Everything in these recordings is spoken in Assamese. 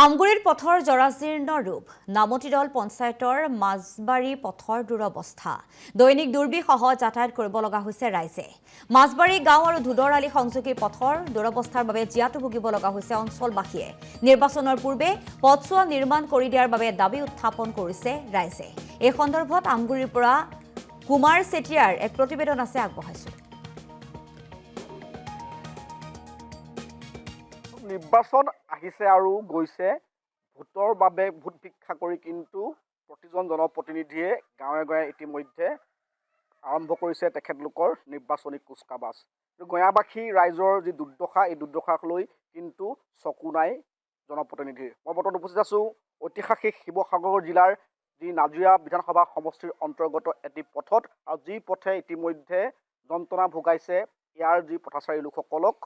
আমগুৰিৰ পথৰ জৰাজীৰ্ণ ৰূপ নামতিদল পঞ্চায়তৰ মাজবাৰী পথৰ দুৰৱস্থা দৈনিক দুৰ্বিসহ যাতায়াত কৰিব লগা হৈছে ৰাইজে মাজবাৰী গাঁও আৰু ধুদৰ আলি সংযোগী পথৰ দুৰৱস্থাৰ বাবে জিয়াটো ভুগিব লগা হৈছে অঞ্চলবাসীয়ে নিৰ্বাচনৰ পূৰ্বে পথছোৱা নিৰ্মাণ কৰি দিয়াৰ বাবে দাবী উত্থাপন কৰিছে ৰাইজে এই সন্দৰ্ভত আমগুৰিৰ পৰা কুমাৰ চেতিয়াৰ এক প্ৰতিবেদন আছে আগবঢ়াইছো নিৰ্বাচন আহিছে আৰু গৈছে ভোটৰ বাবে ভোট ভিক্ষা কৰি কিন্তু প্ৰতিজন জনপ্ৰতিনিধিয়ে গাঁৱে গাঁৱে ইতিমধ্যে আৰম্ভ কৰিছে তেখেতলোকৰ নিৰ্বাচনী কুচকাৱাজ গঞাবাসী ৰাইজৰ যি দুৰ্দশা এই দুৰ্দশাক লৈ কিন্তু চকু নাই জনপ্ৰতিনিধিৰ মই বৰ্তমান উপস্থিত আছোঁ ঐতিহাসিক শিৱসাগৰ জিলাৰ যি নাজিৰা বিধানসভা সমষ্টিৰ অন্তৰ্গত এটি পথত আৰু যি পথে ইতিমধ্যে যন্ত্ৰণা ভোগাইছে ইয়াৰ যি পথচাৰী লোকসকলক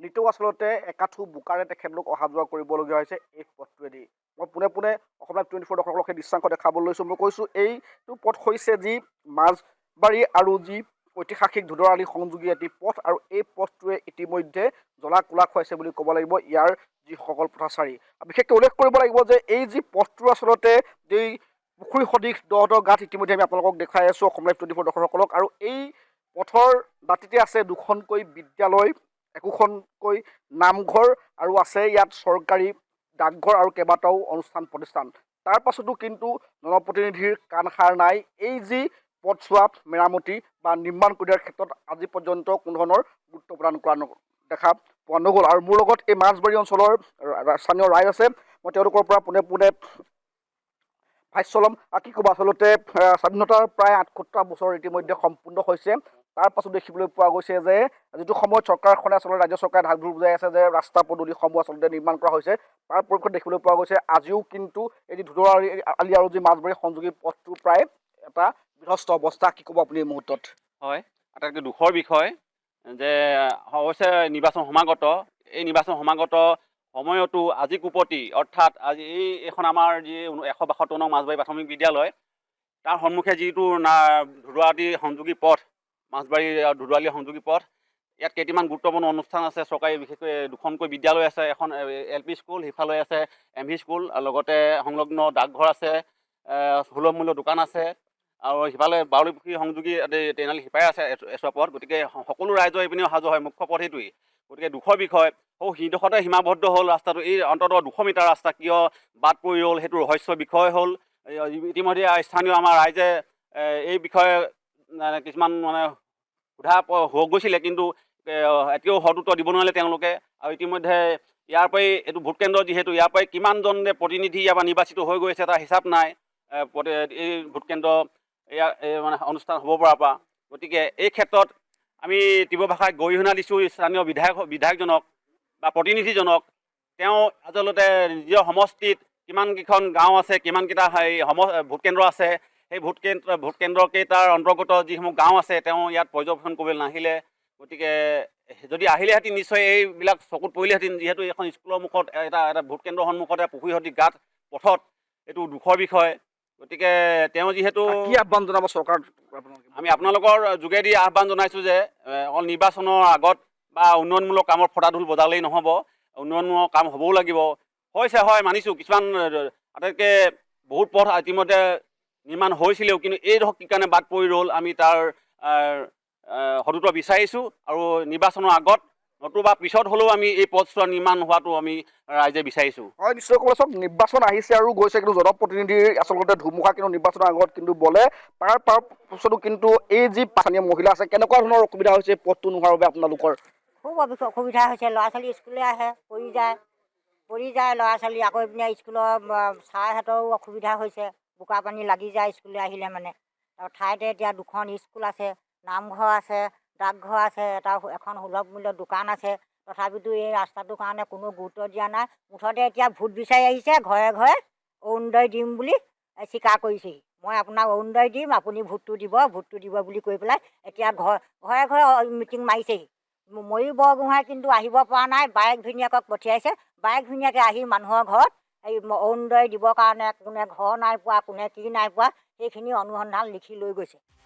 নিতৌ আচলতে একাঠু বোকাৰে তেখেতলোক অহা যোৱা কৰিবলগীয়া হৈছে এই পথটোৱেদি মই পোনে পোনে অসম লাইভ 24 দৰ্শকক সেই দৃশ্যাংশ দেখাবলৈ লৈছোঁ মই কৈছোঁ এইটো পথ হৈছে যি মাজবাৰী আৰু যি ঐতিহাসিক ধুদৰ আলি সংযোগী এটি পথ আৰু এই পথটোৱে ইতিমধ্যে জ্বলা কোলা খুৱাইছে বুলি ক'ব লাগিব ইয়াৰ যিসকল পথচাৰী বিশেষকৈ উল্লেখ কৰিব লাগিব যে এই যি পথটো আচলতে যি পুখুৰী সদৃশ দ গাঁত ইতিমধ্যে আমি আপোনালোকক দেখুৱাই আছোঁ অসম লাইভ 24 দৰ্শকসকলক আৰু এই পথৰ দাঁতিতে আছে দুখনকৈ বিদ্যালয় একোখনকৈ নামঘৰ আৰু আছে ইয়াত চৰকাৰী ডাকঘৰ আৰু কেইবাটাও অনুষ্ঠান প্ৰতিষ্ঠান তাৰ পাছতো কিন্তু জনপ্ৰতিনিধিৰ কাণসাৰ নাই এই যি পথছোৱা মেৰামতি বা নিৰ্মাণ কৰি দিয়াৰ ক্ষেত্ৰত আজি পৰ্যন্ত কোনো ধৰণৰ গুৰুত্ব প্ৰদান কৰা দেখা পোৱা নগ'ল আৰু মোৰ লগত এই মাজবাৰী অঞ্চলৰ স্থানীয় ৰাইজ আছে মই তেওঁলোকৰ পৰা পোনে পোনে ভাষ্য ল'ম কি ক'ব আচলতে স্বাধীনতাৰ প্ৰায় ৭৮ বছৰ ইতিমধ্যে সম্পূৰ্ণ হৈছে তাৰ পাছত দেখিবলৈ পোৱা গৈছে যে যিটো সময়ত চৰকাৰখনে আচলতে ৰাজ্য চৰকাৰে ঢাক ঢোল বুজাই আছে যে ৰাস্তা পদূলিসমূহ আচলতে নিৰ্মাণ কৰা হৈছে তাৰ পৰিপ্ৰেক্ষিতত দেখিবলৈ পোৱা গৈছে আজিও কিন্তু এই যি ধুদৰ আলি আৰু যি মাজবাৰী সংযোগী পথটো প্ৰায় এটা বিধ্বস্ত অৱস্থা কি ক'ব আপুনি এই মুহূৰ্তত হয় আটাইতকৈ দুখৰ বিষয় যে অৱশ্যে নিৰ্বাচন সমাগত এই নিৰ্বাচন সমাগত সময়তো আজি কুপতি অৰ্থাৎ আজি এইখন আমাৰ যি ১৭২ নং মাজবাৰী প্ৰাথমিক বিদ্যালয় তাৰ সন্মুখে যিটো ধুদুৱালি সংযোগী পথ মাজবাৰী আৰু ধুদুৱালি সংযোগী পথ ইয়াত কেইটামান গুৰুত্বপূৰ্ণ অনুষ্ঠান আছে চৰকাৰী বিশেষকৈ দুখনকৈ বিদ্যালয় আছে এখন LP স্কুল সিফালে আছে MV স্কুল আৰু লগতে সংলগ্ন ডাকঘৰ আছে সুলভ মূল্যৰ দোকান আছে আৰু সিফালে বাউলী পুখুৰী সংযোগী ট্ৰেইনালি সিপাই আছে এছোৱা পথ গতিকে সকলো ৰাইজৰ এইপিনে অহা যোৱা হয় মুখ্য পথ সেইটোৱেই গতিকে দুখৰ বিষয় সিডোখৰতে সীমাবদ্ধ হ'ল ৰাস্তাটো এই অন্ততঃ 200 মিটাৰ ৰাস্তা কিয় বাদ পৰি ৰ'ল সেইটো ৰহস্যৰ বিষয় হ'ল ইতিমধ্যে স্থানীয় আমাৰ ৰাইজে এই বিষয়ে কিছুমান সোধা হৈ গৈছিলে কিন্তু এতিয়াও সদুত্তৰ দিব নোৱাৰিলে তেওঁলোকে আৰু ইতিমধ্যে ইয়াৰ পৰাই এইটো ভোট কেন্দ্ৰ যিহেতু ইয়াৰ পৰাই কিমানজন প্ৰতিনিধি ইয়াৰ পৰা নিৰ্বাচিত হৈ গৈছে তাৰ হিচাপ নাই এই ভোট কেন্দ্ৰ অনুষ্ঠান হ'ব পৰাৰ পৰা গতিকে এই ক্ষেত্ৰত আমি তীব্ৰ ভাষাত গৰিহণা দিছোঁ স্থানীয় বিধায়কজনক বা প্ৰতিনিধিজনক তেওঁ আচলতে নিজৰ সমষ্টিত কিমানকেইখন গাঁও আছে কিমানকেইটা ভোট কেন্দ্ৰ আছে সেই ভোট কেন্দ্ৰকেইটাৰ অন্তৰ্গত যিসমূহ গাঁও আছে তেওঁ ইয়াত পৰ্যবেক্ষণ কৰিবলৈ নাহিলে গতিকে যদি আহিলেহেঁতেন নিশ্চয় এইবিলাক চকুত পৰিলেহেঁতেন যিহেতু এখন স্কুলৰ মুখত এটা ভোট কেন্দ্ৰৰ সন্মুখতে পুখুৰী সদৃশ গাঁত পথত এইটো দুখৰ বিষয় গতিকে তেওঁ যিহেতু কি আহ্বান জনাব চৰকাৰ আমি আপোনালোকৰ যোগেদি আহ্বান জনাইছোঁ যে অকল নিৰ্বাচনৰ আগত বা উন্নয়নমূলক কামৰ ফটাঢোল বজালেই নহ'ব উন্নয়নমূলক কাম হ'বও লাগিব হৈছে হয় মানিছোঁ কিছুমান আটাইতকৈ বহুত পথ ইতিমধ্যে নিৰ্মাণ হৈছিলেও কিন্তু এই ধৰক কি কাৰণে বাদ পৰি ৰ'ল আমি তাৰ সদুত্তৰ বিচাৰিছোঁ আৰু নিৰ্বাচনৰ আগত নতুবা পিছত হ'লেও আমি এই পথছোৱা নিৰ্মাণ হোৱাটো আমি ৰাইজে বিচাৰিছোঁ হয় নিশ্চয় ক'ব চব নিৰ্বাচন আহিছে আৰু গৈছে কিন্তু জনপ্ৰতিনিধিৰ আচলতে ধুমুহা কিন্তু নিৰ্বাচনৰ আগত কিন্তু বলে তাৰ পাছতো কিন্তু এই যি স্থানীয় মহিলা আছে কেনেকুৱা ধৰণৰ অসুবিধা হৈছে পথটো নোহোৱাৰ বাবে আপোনালোকৰ খুব অসুবিধা হৈছে ল'ৰা ছোৱালী স্কুললৈ আহে পৰি যায় ল'ৰা ছোৱালী আকৌ এইপিনে স্কুলৰ ছাৰহঁতৰো অসুবিধা হৈছে বোকা পানী লাগি যায় স্কুললৈ আহিলে মানে আৰু ঠাইতে এতিয়া দুখন স্কুল আছে নামঘৰ আছে ডাকঘৰ আছে এখন সুলভ মূল্যৰ দোকান আছে তথাপিতো এই ৰাস্তাটোৰ কাৰণে কোনো গুৰুত্ব দিয়া নাই মুঠতে এতিয়া ভোট বিচাৰি আহিছে ঘৰে ঘৰে অৰুণোদয় দিম বুলি স্বীকাৰ কৰিছেহি মই আপোনাক অৰুণোদয় দিম আপুনি ভোটটো দিব বুলি কৈ পেলাই এতিয়া ঘৰে ঘৰে মিটিং মাৰিছেহি ময়ূৰ বৰগোহাঁই কিন্তু আহিব পৰা নাই বায়েক ভিনীয়েকক পঠিয়াইছে বায়েক ভিনীয়েকে আহি মানুহৰ ঘৰত এই অৰুণোদয় দিবৰ কাৰণে কোনে ঘৰ নাই পোৱা কোনে কি নাই পোৱা সেইখিনি অনুসন্ধান লিখি লৈ গৈছে